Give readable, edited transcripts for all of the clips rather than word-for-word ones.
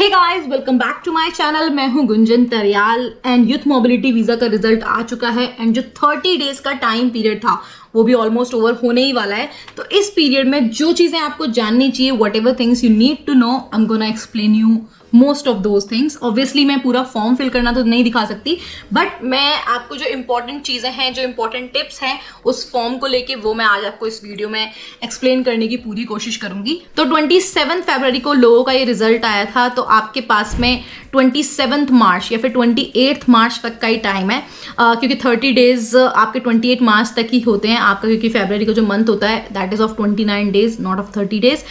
Guys, welcome back to my channel. मैं हूं Gunjan Tariyal and youth mobility visa का result आ चुका है एंड जो 30 डेज का टाइम पीरियड था वो भी ऑलमोस्ट ओवर होने ही वाला है। तो इस पीरियड में जो चीजें आपको जाननी चाहिए, whatever things you need to know, I am gonna explain you most of those things. Obviously मैं पूरा फॉर्म फिल करना तो नहीं दिखा सकती, बट मैं आपको जो इंपॉर्टेंट चीजें हैं, जो इंपॉर्टेंट टिप्स हैं उस फॉर्म को लेके वो मैं आज आपको इस वीडियो में एक्सप्लेन करने की पूरी कोशिश करूंगी। तो 27 फरवरी को लोगों का ये रिजल्ट आया था, तो आपके पास में 27 मार्च या फिर 28 मार्च तक का ही टाइम है, क्योंकि 30 डेज आपके 28 मार्च तक ही होते हैं आपका, क्योंकि फरवरी का जो मंथ होता है that is of 29 days, not of 30 days.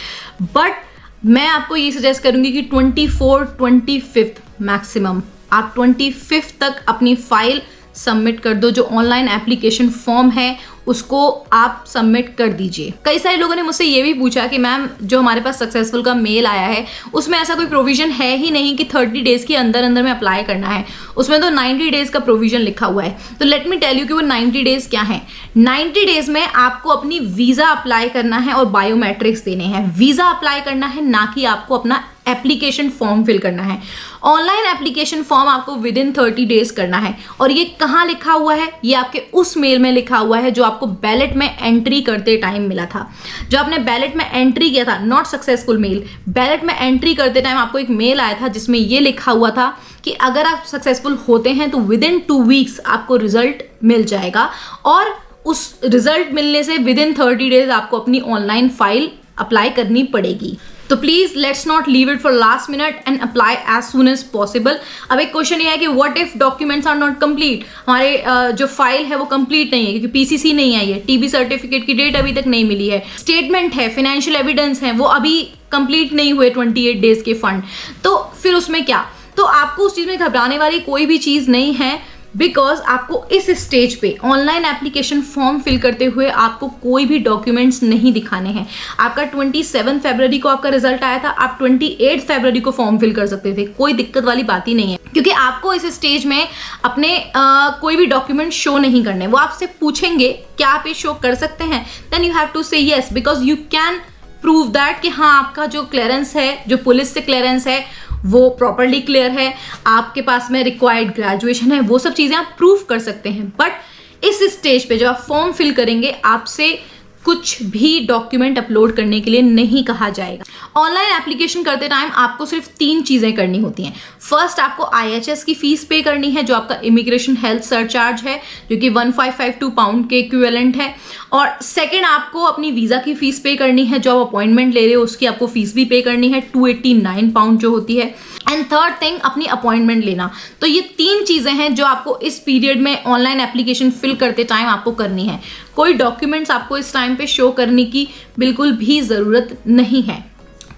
But मैं आपको ये सजेस्ट करूंगी कि 25 मैक्सिमम आप 25 तक अपनी फाइल सबमिट कर दो। जो ऑनलाइन एप्लीकेशन फॉर्म है उसको आप सबमिट कर दीजिए। कई सारे लोगों ने मुझसे ये भी पूछा कि मैम जो हमारे पास सक्सेसफुल का मेल आया है उसमें ऐसा कोई प्रोविजन है ही नहीं कि 30 डेज के अंदर अंदर में अप्लाई करना है, उसमें तो 90 डेज का प्रोविजन लिखा हुआ है। तो लेट मी टेल यू कि वो 90 डेज क्या है। 90 डेज में आपको अपनी वीजा अप्लाई करना है और बायोमेट्रिक्स देने हैं। वीजा अप्लाई करना है, ना कि आपको अपना एप्लीकेशन फॉर्म फिल करना है। ऑनलाइन एप्लीकेशन फॉर्म आपको विद इन 30 डेज करना है। और ये कहाँ लिखा हुआ है? ये आपके उस मेल में लिखा हुआ है जो आपको बैलेट में एंट्री करते टाइम मिला था। जो आपने बैलेट में एंट्री किया था, नॉट सक्सेसफुल मेल, बैलेट में एंट्री करते टाइम आपको एक मेल आया था जिसमें ये लिखा हुआ था कि अगर आप सक्सेसफुल होते हैं तो विद इन 2 वीक्स आपको रिजल्ट मिल जाएगा, और उस रिजल्ट मिलने से विद इन 30 डेज आपको अपनी ऑनलाइन फाइल अप्लाई करनी पड़ेगी। तो please let's not leave it for last minute and apply as soon as possible. अब एक क्वेश्चन ये है कि what if documents are not complete, हमारे जो फाइल है वो कंप्लीट नहीं है क्योंकि पीसीसी नहीं आई है, टीबी सर्टिफिकेट की डेट अभी तक नहीं मिली है, स्टेटमेंट है, फाइनेंशियल एविडेंस है, वो अभी कंप्लीट नहीं हुए 28 डेज के फंड, तो फिर उसमें क्या? तो आपको उस चीज में घबराने वाली कोई भी चीज नहीं है, बिकॉज आपको इस स्टेज पे ऑनलाइन एप्लीकेशन फॉर्म फिल करते हुए आपको कोई भी डॉक्यूमेंट्स नहीं दिखाने हैं। आपका 27 फरवरी को आपका रिजल्ट आया था, आप 28 फरवरी को फॉर्म फिल कर सकते थे, कोई दिक्कत वाली बात ही नहीं है, क्योंकि आपको इस स्टेज में अपने कोई भी डॉक्यूमेंट शो नहीं करने। वो आपसे पूछेंगे क्या आप ये शो कर सकते हैं, देन यू हैव टू से yes, because you can prove that कि हाँ आपका जो क्लियरेंस है, जो पुलिस से क्लियरेंस है वो प्रॉपरली क्लियर है, आपके पास में रिक्वायर्ड ग्रेजुएशन है, वो सब चीजें आप प्रूव कर सकते हैं। बट इस स्टेज पे जब आप फॉर्म फिल करेंगे आपसे कुछ भी डॉक्यूमेंट अपलोड करने के लिए नहीं कहा जाएगा। ऑनलाइन एप्लीकेशन करते टाइम आपको सिर्फ 3 चीजें करनी होती हैं। फर्स्ट, आपको IHS की फीस पे करनी है, जो आपका इमिग्रेशन हेल्थ सरचार्ज है, जो कि 1552 पाउंड के इक्विवेलेंट है। और सेकंड, आपको अपनी वीजा की फीस पे करनी है, जो आप अपॉइंटमेंट ले रहे हो उसकी आपको फीस भी पे करनी है, 289 पाउंड जो होती है। एंड थर्ड थिंग, अपनी अपॉइंटमेंट लेना। तो ये 3 चीजें हैं जो आपको इस पीरियड में ऑनलाइन एप्लीकेशन फिल करते टाइम आपको करनी है। कोई डॉक्यूमेंट्स आपको इस टाइम पे शो करने की बिल्कुल भी जरूरत नहीं है।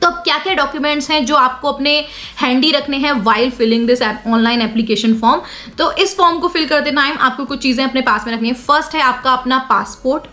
तो अब क्या क्या डॉक्यूमेंट्स हैं जो आपको अपने हैंडी रखने हैं while filling this online application form? तो इस फॉर्म को फिल करते टाइम आपको कुछ चीजें अपने पास में रखनी है। फर्स्ट है आपका अपना पासपोर्ट।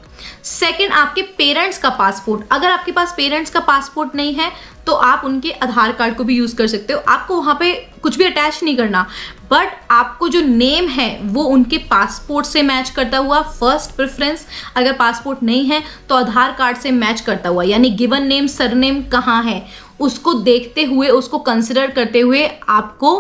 सेकंड, आपके पेरेंट्स का पासपोर्ट। अगर आपके पास पेरेंट्स का पासपोर्ट नहीं है तो आप उनके आधार कार्ड को भी यूज कर सकते हो। आपको वहां पे कुछ भी अटैच नहीं करना, बट आपको जो नेम है वो उनके पासपोर्ट से मैच करता हुआ फर्स्ट प्रेफरेंस। अगर पासपोर्ट नहीं है तो आधार कार्ड से मैच करता हुआ, यानी गिवन नेम सरनेम कहाँ है उसको देखते हुए, उसको कंसिडर करते हुए आपको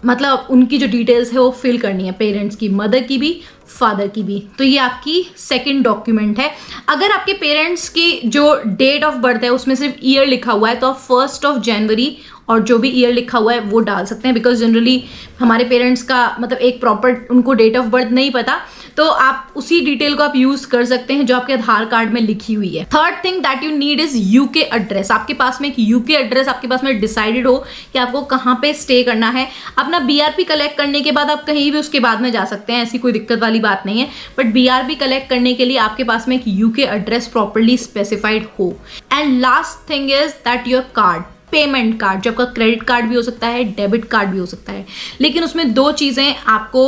मतलब उनकी जो डिटेल्स है वो फिल करनी है, पेरेंट्स की, मदर की भी, फादर की भी। तो ये आपकी सेकंड डॉक्यूमेंट है। अगर आपके पेरेंट्स की जो डेट ऑफ बर्थ है उसमें सिर्फ ईयर लिखा हुआ है तो आप 1 जनवरी और जो भी ईयर लिखा हुआ है वो डाल सकते हैं, बिकॉज जनरली हमारे पेरेंट्स का मतलब एक प्रॉपर उनको डेट ऑफ बर्थ नहीं पता, तो आप उसी डिटेल को आप यूज कर सकते हैं जो आपके आधार कार्ड में लिखी हुई है। Third thing that you need is UK address. आपके पास में एक यूके एड्रेस आपके पास में डिसाइडेड हो कि आपको कहाँ पे स्टे करना है। अपना BRP कलेक्ट करने के बाद आप कहीं भी उसके बाद में जा सकते हैं, ऐसी कोई दिक्कत वाली बात नहीं है, बट BRP कलेक्ट करने के लिए आपके पास में एक यूके एड्रेस प्रॉपरली स्पेसिफाइड हो। And last thing is that your card, payment card, जो आपका क्रेडिट कार्ड भी हो सकता है, डेबिट कार्ड भी हो सकता है, लेकिन उसमें 2 चीज़ें आपको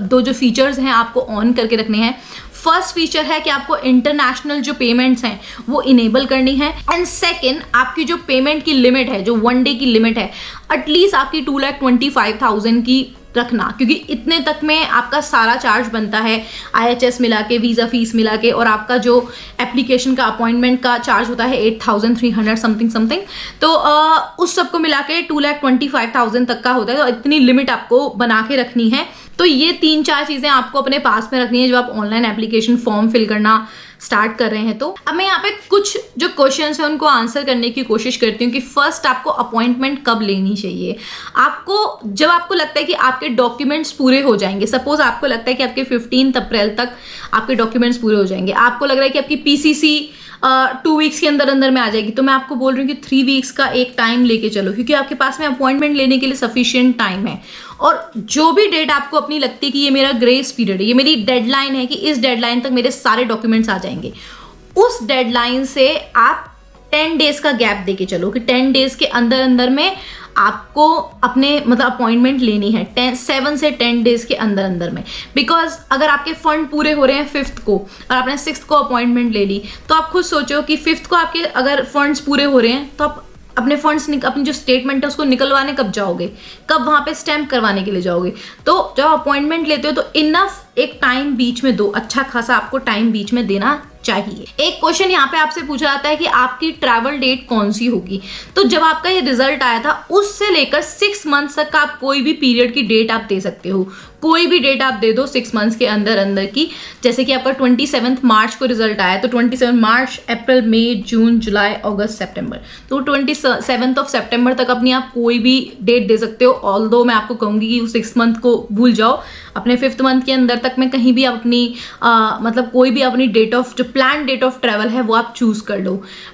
2 जो फीचर्स हैं आपको ऑन करके रखने हैं। फर्स्ट फीचर है कि आपको इंटरनेशनल जो पेमेंट्स हैं वो इनेबल करनी है, एंड सेकंड, आपकी जो पेमेंट की लिमिट है, जो 1 डे की लिमिट है, एटलीस्ट आपकी 2,25,000 की रखना, क्योंकि इतने तक में आपका सारा चार्ज बनता है, IHS मिला के, वीज़ा फीस मिला के, और आपका जो एप्लीकेशन का अपॉइंटमेंट का चार्ज होता है 8,300 समथिंग, तो उस सबको मिला के 2,25,000 तक का होता है। तो इतनी लिमिट आपको बना के रखनी है। तो ये 3-4 चीज़ें आपको अपने पास में रखनी है जब आप ऑनलाइन एप्लीकेशन फॉर्म फिल करना स्टार्ट कर रहे हैं। तो अब मैं यहाँ पे कुछ जो क्वेश्चंस हैं उनको आंसर करने की कोशिश करती हूँ कि फर्स्ट आपको अपॉइंटमेंट कब लेनी चाहिए। आपको जब आपको लगता है कि आपके डॉक्यूमेंट्स पूरे हो जाएंगे, सपोज आपको लगता है कि आपके 15 अप्रैल तक आपके डॉक्यूमेंट्स पूरे हो जाएंगे, आपको लग रहा है कि आपकी PCC 2 वीक्स के अंदर में आ जाएगी, तो मैं आपको बोल रही हूँ कि 3 वीक्स का एक टाइम लेके चलो, क्योंकि आपके पास में अपॉइंटमेंट लेने के लिए सफिशिएंट टाइम है। और जो भी डेट आपको अपनी लगती है कि ये मेरा ग्रेस पीरियड है, ये मेरी डेडलाइन है कि इस डेडलाइन तक मेरे सारे डॉक्यूमेंट्स आ जाएंगे, उस डेडलाइन से आप 10 डेज का गैप देके चलो कि 10 डेज के अंदर में आपको अपने मतलब अपॉइंटमेंट लेनी है 7 से 10 डेज के अंदर में। बिकॉज अगर आपके फंड पूरे हो रहे हैं 5th को और आपने 6th को अपॉइंटमेंट ले ली, तो आप खुद सोचो कि 5th को आपके अगर फंड्स पूरे हो रहे हैं तो आप अपने फंड्स अपनी जो स्टेटमेंट है उसको निकलवाने कब जाओगे, कब वहां पे स्टैम्प करवाने के लिए जाओगे। तो जब अपॉइंटमेंट लेते हो तो इनफ एक टाइम बीच में दो, अच्छा खासा आपको टाइम बीच में देना चाहिए। एक क्वेश्चन यहाँ पे आपसे पूछा जाता है कि आपकी ट्रैवल डेट कौन सी होगी। तो जब आपका ये रिजल्ट आया था उससे लेकर 6 मंथ्स तक का आप कोई भी पीरियड की डेट आप दे सकते हो, कोई भी डेट आप दे दो 6 मंथ्स के अंदर की। जैसे कि आपका 27 मार्च को रिजल्ट आया, तो 27 मार्च, अप्रैल, मई, जून, जुलाई, अगस्त, सितंबर, तो 27 सितंबर तक अपनी आप कोई भी डेट दे सकते हो। ऑल्दो मैं आपको कहूंगी कि 6 मंथ को भूल जाओ, अपने 5th मंथ के अंदर तक में कहीं भी आप अपनी मतलब कोई भी अपनी डेट ऑफ जो प्लान डेट ऑफ ट्रैवल है वो आप चूज कर लो।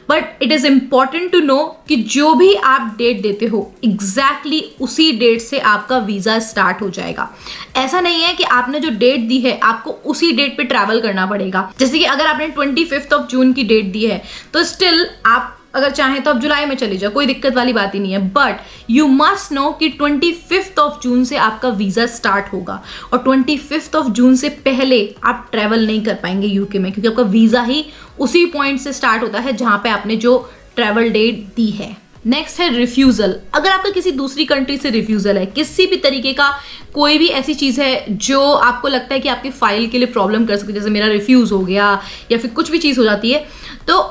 But it is important to know कि जो भी आप डेट देते हो एग्जैक्टली उसी डेट से आपका वीजा स्टार्ट हो जाएगा। ऐसा नहीं है कि आपने जो डेट दी है आपको उसी डेट पे ट्रैवल करना पड़ेगा। जैसे कि अगर आपने 25 जून की डेट दी है तो स्टिल आप अगर चाहें तो आप जुलाई में चले जाओ, कोई दिक्कत वाली बात ही नहीं है। बट यू मस्ट नो कि 25 जून से आपका वीजा स्टार्ट होगा और 25 जून से पहले आप ट्रैवल नहीं कर पाएंगे यूके में, क्योंकि आपका वीजा ही उसी पॉइंट से स्टार्ट होता है जहां पे आपने जो ट्रैवल डेट दी है। नेक्स्ट है रिफ्यूजल। अगर आपका किसी दूसरी कंट्री से रिफ्यूजल है, किसी भी तरीके का कोई भी ऐसी चीज है जो आपको लगता है कि आपकी फाइल के लिए प्रॉब्लम कर सकती है, जैसे मेरा रिफ्यूज हो गया या फिर कुछ भी चीज हो जाती है, तो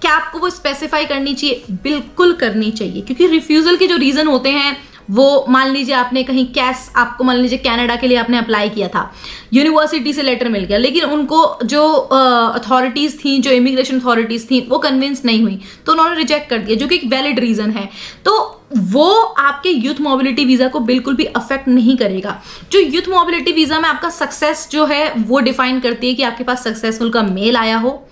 क्या आपको वो स्पेसिफाई करनी चाहिए? बिल्कुल करनी चाहिए, क्योंकि रिफ्यूजल के जो रीजन होते हैं वो मान लीजिए आपने कहीं आपको मान लीजिए कनाडा के लिए आपने अप्लाई किया था, यूनिवर्सिटी से लेटर मिल गया, लेकिन उनको जो अथॉरिटीज थी, जो इमिग्रेशन अथॉरिटीज थी, वो कन्विंस नहीं हुई तो उन्होंने रिजेक्ट कर दिया, जो कि एक वैलिड रीजन है। तो वो आपके यूथ मोबिलिटी वीजा को बिल्कुल भी अफेक्ट नहीं करेगा। जो यूथ मोबिलिटी वीजा में आपका सक्सेस जो है वो डिफाइन करती है कि आपके पास सक्सेसफुल का मेल आया हो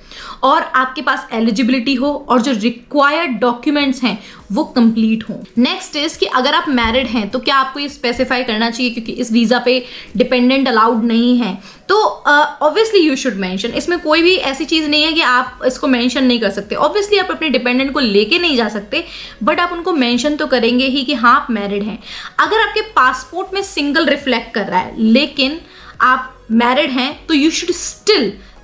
और आपके पास एलिजिबिलिटी हो और जो रिक्वायर्ड डॉक्यूमेंट्स हैं वो कंप्लीट हो। नेक्स्ट इज कि अगर आप मैरिड हैं तो क्या आपको ये स्पेसिफाई करना चाहिए, क्योंकि इस वीजा पे डिपेंडेंट अलाउड नहीं है। तो ऑब्वियसली यू शुड मेंशन, इसमें कोई भी ऐसी चीज नहीं है कि आप इसको मेंशन नहीं कर सकते। ऑब्वियसली आप अपने डिपेंडेंट को लेके नहीं जा सकते, बट आप उनको मेंशन तो करेंगे ही कि हाँ आप मैरिड हैं। अगर आपके पासपोर्ट में सिंगल रिफ्लेक्ट कर रहा है लेकिन आप मैरिड हैं तो यू शुड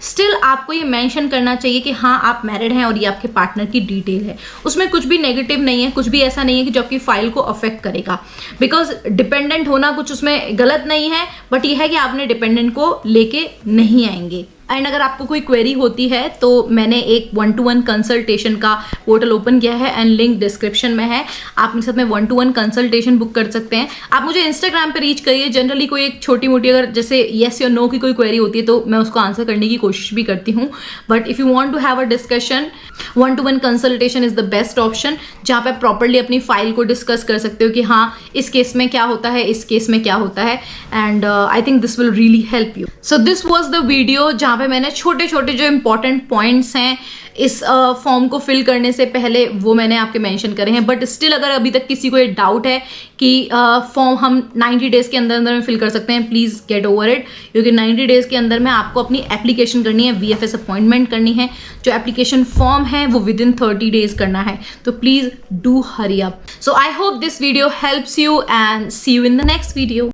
स्टिल आपको ये मेंशन करना चाहिए कि हाँ आप मैरिड हैं और ये आपके पार्टनर की डिटेल है। उसमें कुछ भी नेगेटिव नहीं है, कुछ भी ऐसा नहीं है कि जो आपकी फाइल को अफेक्ट करेगा। बिकॉज डिपेंडेंट होना कुछ उसमें गलत नहीं है, बट ये है कि आपने डिपेंडेंट को लेके नहीं आएंगे। एंड अगर आपको कोई क्वेरी होती है तो मैंने एक 1-to-1 कंसल्टेशन का पोर्टल ओपन किया है एंड लिंक डिस्क्रिप्शन में है। आप मेरे साथ में 1-to-1 कंसल्टेशन बुक कर सकते हैं। आप मुझे इंस्टाग्राम पे रीच करिए। जनरली कोई एक छोटी मोटी अगर जैसे येस या नो की कोई क्वेरी होती है तो मैं उसको आंसर करने की कोशिश भी करती हूँ। But if you want to have a discussion, 1-to-1 consultation is the best option, जहाँ पे आप प्रॉपरली अपनी फाइल को डिस्कस कर सकते हो कि हाँ इस केस में क्या होता है, इस केस में क्या होता है। And I think this will really help you. So this was the video जहाँ पे मैंने छोटे छोटे जो इंपॉर्टेंट पॉइंट्स हैं इस फॉर्म को फिल करने से पहले वो मैंने आपके मेंशन करे हैं। बट स्टिल अगर अभी तक किसी को ये डाउट है कि फॉर्म हम 90 डेज के अंदर में फिल कर सकते हैं, प्लीज़ गेट ओवर इट, क्योंकि 90 डेज के अंदर में आपको अपनी एप्लीकेशन करनी है, VFS अपॉइंटमेंट करनी है। जो एप्लीकेशन फॉर्म है वो विदिन 30 डेज करना है, तो please do hurry up. So I hope this video helps you and see you in the next video.